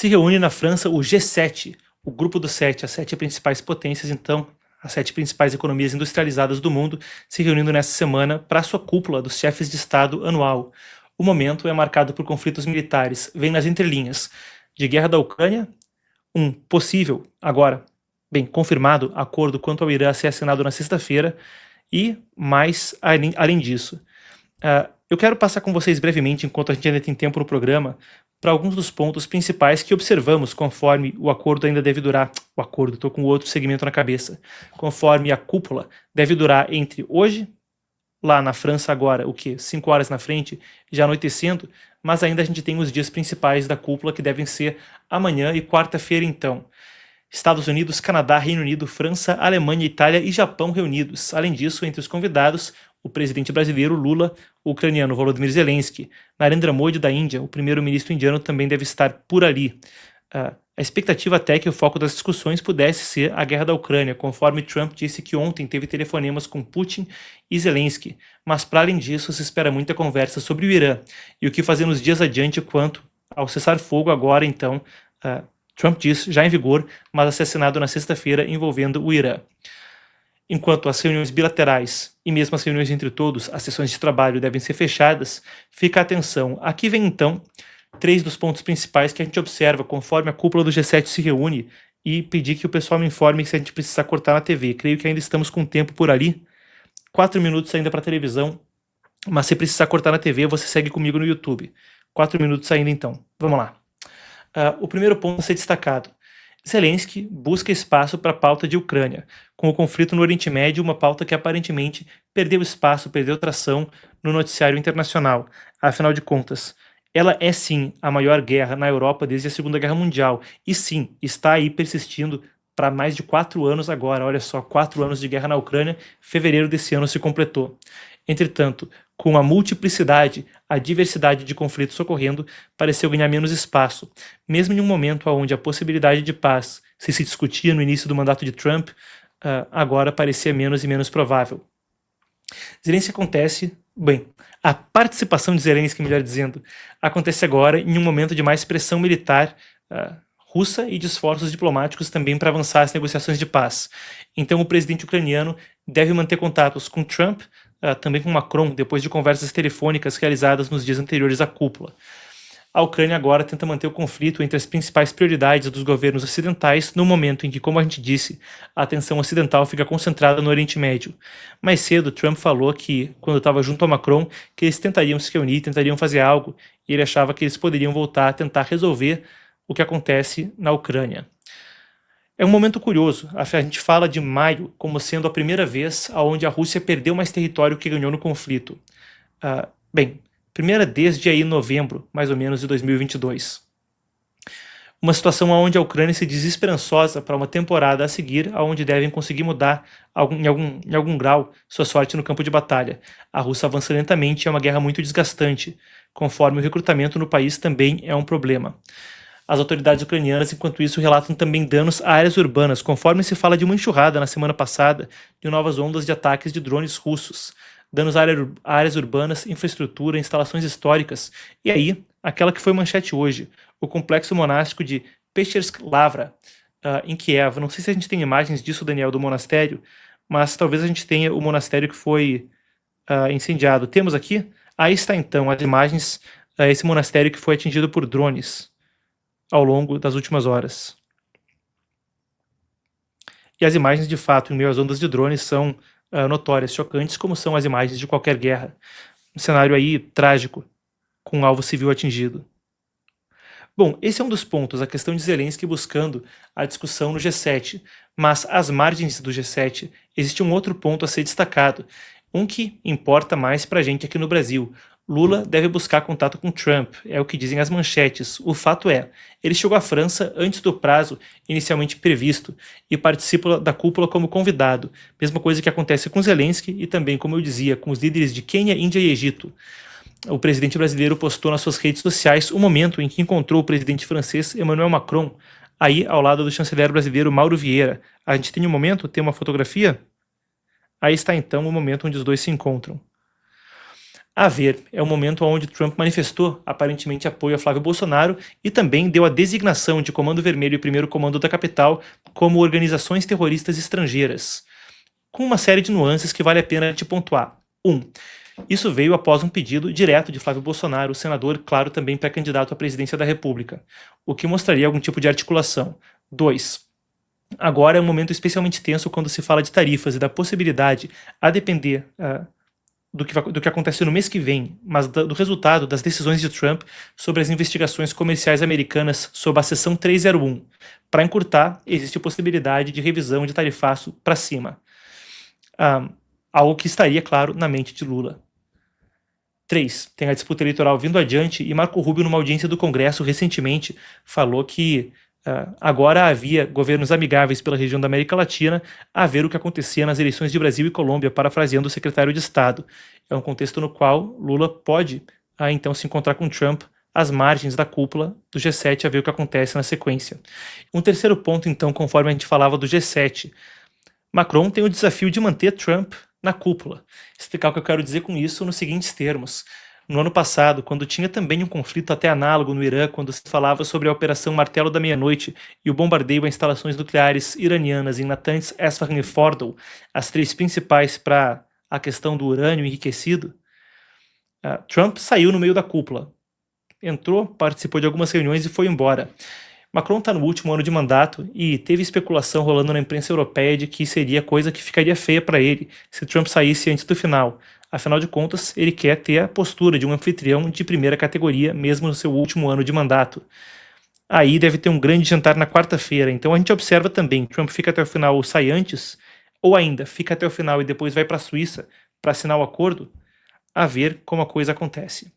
Se reúne na França o G7, o grupo dos 7, as 7 principais potências, então, as 7 principais economias industrializadas do mundo, se reunindo nesta semana para sua cúpula dos chefes de Estado anual. O momento é marcado por conflitos militares, vem nas entrelinhas, de guerra da Ucrânia, um possível, agora, bem, confirmado, acordo quanto ao Irã a ser assinado na sexta-feira, e mais além disso. Eu quero passar com vocês brevemente, enquanto a gente ainda tem tempo no programa, para alguns dos pontos principais que observamos conforme o acordo ainda deve durar. O acordo, estou com outro segmento na cabeça. Conforme a cúpula deve durar entre hoje, lá na França agora, 5 horas na frente, já anoitecendo, mas ainda a gente tem os dias principais da cúpula que devem ser amanhã e quarta-feira então. Estados Unidos, Canadá, Reino Unido, França, Alemanha, Itália e Japão reunidos. Além disso, entre os convidados, o presidente brasileiro Lula, o ucraniano Volodymyr Zelensky, Narendra Modi da Índia, o primeiro-ministro indiano também deve estar por ali. A expectativa até é que o foco das discussões pudesse ser a guerra da Ucrânia, conforme Trump disse que ontem teve telefonemas com Putin e Zelensky, mas para além disso se espera muita conversa sobre o Irã e o que fazer nos dias adiante quanto ao cessar-fogo agora então, Trump diz, já em vigor, mas a ser assinado na sexta-feira envolvendo o Irã. Enquanto as reuniões bilaterais e mesmo as reuniões entre todos, as sessões de trabalho devem ser fechadas, fica a atenção. Aqui vem então 3 dos pontos principais que a gente observa conforme a cúpula do G7 se reúne e pedir que o pessoal me informe se a gente precisar cortar na TV. Creio que ainda estamos com tempo por ali. 4 minutos ainda para televisão, mas se precisar cortar na TV, você segue comigo no YouTube. 4 minutos ainda então. Vamos lá. O primeiro ponto a ser destacado. Zelensky busca espaço para a pauta de Ucrânia, com o conflito no Oriente Médio, uma pauta que aparentemente perdeu espaço, perdeu tração no noticiário internacional. Afinal de contas, ela é sim a maior guerra na Europa desde a Segunda Guerra Mundial, e sim, está aí persistindo para mais de 4 anos agora. Olha só, 4 anos de guerra na Ucrânia, fevereiro desse ano se completou. Entretanto, com a multiplicidade, a diversidade de conflitos ocorrendo, pareceu ganhar menos espaço, mesmo em um momento onde a possibilidade de paz se discutia no início do mandato de Trump, agora parecia menos e menos provável. A participação de Zelensky, melhor dizendo, acontece agora em um momento de mais pressão militar russa e de esforços diplomáticos também para avançar as negociações de paz. Então o presidente ucraniano deve manter contatos com Trump, também com Macron, depois de conversas telefônicas realizadas nos dias anteriores à cúpula. A Ucrânia agora tenta manter o conflito entre as principais prioridades dos governos ocidentais no momento em que, como a gente disse, a atenção ocidental fica concentrada no Oriente Médio. Mais cedo, Trump falou que, quando estava junto a Macron, que eles tentariam se reunir, tentariam fazer algo, e ele achava que eles poderiam voltar a tentar resolver o que acontece na Ucrânia. É um momento curioso, a gente fala de maio como sendo a primeira vez onde a Rússia perdeu mais território que ganhou no conflito. Primeira desde aí novembro, mais ou menos, de 2022. Uma situação onde a Ucrânia se diz esperançosa para uma temporada a seguir, onde devem conseguir mudar em algum grau sua sorte no campo de batalha. A Rússia avança lentamente e é uma guerra muito desgastante, conforme o recrutamento no país também é um problema. As autoridades ucranianas, enquanto isso, relatam também danos a áreas urbanas, conforme se fala de uma enxurrada na semana passada de novas ondas de ataques de drones russos. Danos a áreas urbanas, infraestrutura, instalações históricas. E aí, aquela que foi manchete hoje, o complexo monástico de Peschersk Lavra, em Kiev. Não sei se a gente tem imagens disso, Daniel, do monastério, mas talvez a gente tenha o monastério que foi incendiado. Temos aqui? Aí está então as imagens, esse monastério que foi atingido por drones ao longo das últimas horas. E as imagens, de fato, em meio às ondas de drones são notórias, chocantes, como são as imagens de qualquer guerra. Um cenário aí trágico, com um alvo civil atingido. Bom, esse é um dos pontos, a questão de Zelensky buscando a discussão no G7, mas às margens do G7 existe um outro ponto a ser destacado, um que importa mais pra gente aqui no Brasil. Lula deve buscar contato com Trump, é o que dizem as manchetes. O fato é, ele chegou à França antes do prazo inicialmente previsto e participa da cúpula como convidado, mesma coisa que acontece com Zelensky e também, como eu dizia, com os líderes de Quênia, Índia e Egito. O presidente brasileiro postou nas suas redes sociais o momento em que encontrou o presidente francês Emmanuel Macron, aí ao lado do chanceler brasileiro Mauro Vieira. A gente tem um momento, tem uma fotografia? Aí está então o momento onde os dois se encontram. A ver, é o momento onde Trump manifestou aparentemente apoio a Flávio Bolsonaro e também deu a designação de Comando Vermelho e Primeiro Comando da Capital como organizações terroristas estrangeiras, com uma série de nuances que vale a pena te pontuar. 1. Isso veio após um pedido direto de Flávio Bolsonaro, o senador, claro, também pré-candidato à presidência da República, o que mostraria algum tipo de articulação. 2. Agora é um momento especialmente tenso quando se fala de tarifas e da possibilidade, a depender do que acontece no mês que vem, mas do resultado das decisões de Trump sobre as investigações comerciais americanas sob a seção 301. Para encurtar, existe a possibilidade de revisão de tarifaço para cima. Algo que estaria, claro, na mente de Lula. 3. Tem a disputa eleitoral vindo adiante e Marco Rubio, numa audiência do Congresso recentemente, falou que agora havia governos amigáveis pela região da América Latina a ver o que acontecia nas eleições de Brasil e Colômbia, parafraseando o secretário de Estado. É um contexto no qual Lula pode, então, se encontrar com Trump às margens da cúpula do G7 a ver o que acontece na sequência. Um terceiro ponto, então, conforme a gente falava do G7, Macron tem o desafio de manter Trump na cúpula. Explicar o que eu quero dizer com isso nos seguintes termos. No ano passado, quando tinha também um conflito até análogo no Irã, quando se falava sobre a Operação Martelo da Meia-Noite e o bombardeio a instalações nucleares iranianas em Natanz, Esfahan e Fordow, as três principais para a questão do urânio enriquecido, Trump saiu no meio da cúpula. Entrou, participou de algumas reuniões e foi embora. Macron está no último ano de mandato e teve especulação rolando na imprensa europeia de que seria coisa que ficaria feia para ele se Trump saísse antes do final. Afinal de contas, ele quer ter a postura de um anfitrião de primeira categoria, mesmo no seu último ano de mandato. Aí deve ter um grande jantar na quarta-feira, então a gente observa também, Trump fica até o final ou sai antes, ou ainda fica até o final e depois vai para a Suíça para assinar o acordo, a ver como a coisa acontece.